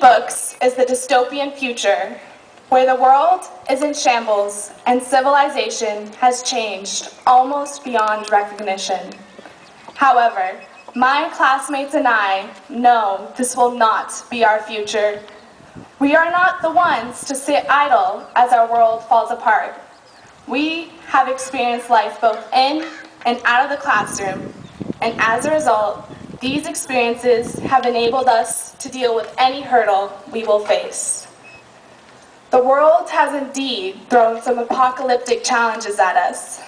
books is the dystopian future, where the world is in shambles and civilization has changed almost beyond recognition. However, my classmates and I know this will not be our future. We are not the ones to sit idle as our world falls apart. We have experienced life both in and out of the classroom, and as a result, these experiences have enabled us to deal with any hurdle we will face. The world has indeed thrown some apocalyptic challenges at us,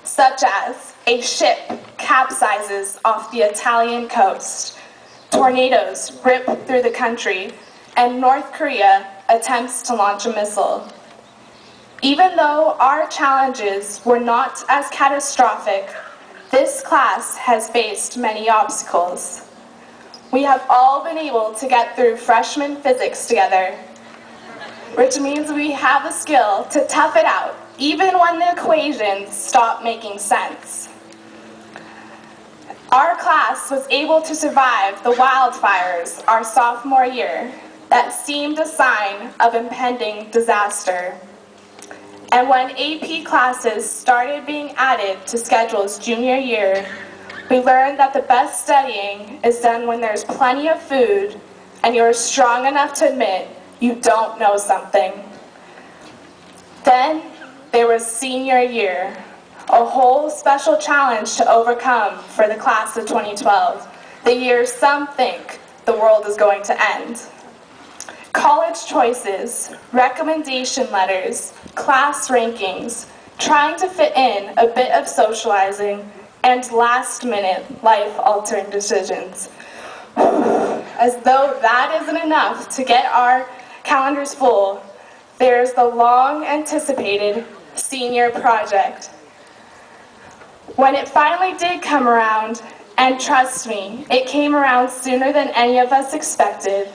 such as a ship capsizes off the Italian coast, tornadoes rip through the country, and North Korea attempts to launch a missile. Even though our challenges were not as catastrophic, this class has faced many obstacles. We have all been able to get through freshman physics together, which means we have the skill to tough it out, even when the equations stop making sense. Our class was able to survive the wildfires our sophomore year that seemed a sign of impending disaster. And when AP classes started being added to schedules junior year, we learned that the best studying is done when there's plenty of food and you're strong enough to admit you don't know something. Then there was senior year, a whole special challenge to overcome for the class of 2012, the year some think the world is going to end. College choices, recommendation letters, class rankings, trying to fit in a bit of socializing, and last-minute life-altering decisions. As though that isn't enough to get our calendars full, there's the long-anticipated senior project. When it finally did come around, and trust me, it came around sooner than any of us expected,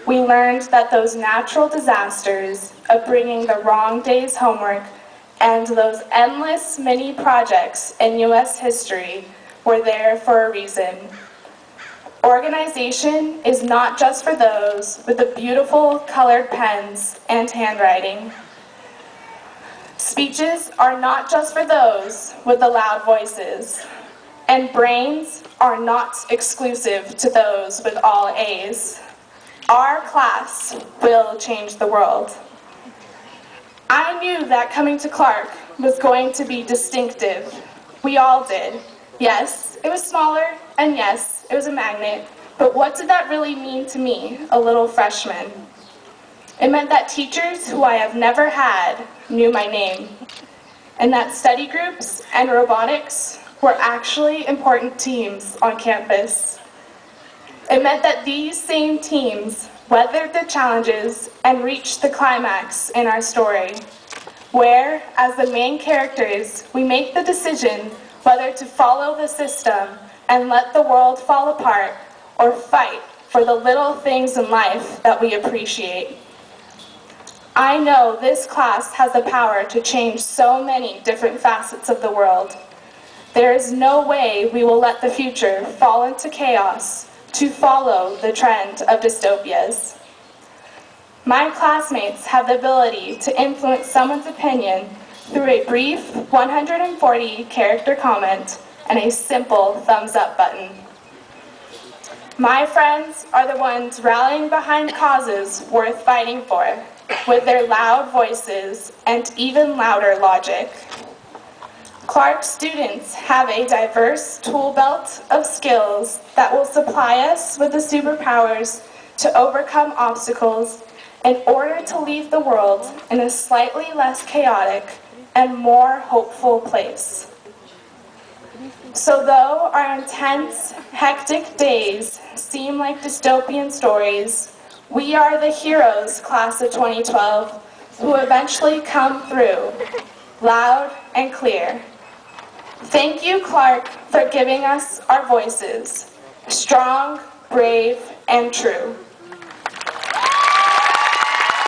we learned that those natural disasters of bringing the wrong day's homework and those endless mini projects in U.S. history were there for a reason. Organization is not just for those with the beautiful colored pens and handwriting. Speeches are not just for those with the loud voices. And brains are not exclusive to those with all A's. Our class will change the world. I knew that coming to Clark was going to be distinctive. We all did. Yes, it was smaller, and yes, it was a magnet, but what did that really mean to me, a little freshman? It meant that teachers who I have never had knew my name, and that study groups and robotics were actually important teams on campus. It meant that these same teams weathered the challenges and reached the climax in our story, where, as the main characters, we make the decision whether to follow the system and let the world fall apart or fight for the little things in life that we appreciate. I know this class has the power to change so many different facets of the world. There is no way we will let the future fall into chaos to follow the trend of dystopias. My classmates have the ability to influence someone's opinion through a brief 140-character comment and a simple thumbs-up button. My friends are the ones rallying behind causes worth fighting for, with their loud voices and even louder logic. Clark students have a diverse tool belt of skills that will supply us with the superpowers to overcome obstacles in order to leave the world in a slightly less chaotic and more hopeful place. So though our intense, hectic days seem like dystopian stories, we are the heroes, class of 2012, who eventually come through, loud and clear. Thank you, Clark, for giving us our voices, strong, brave, and true.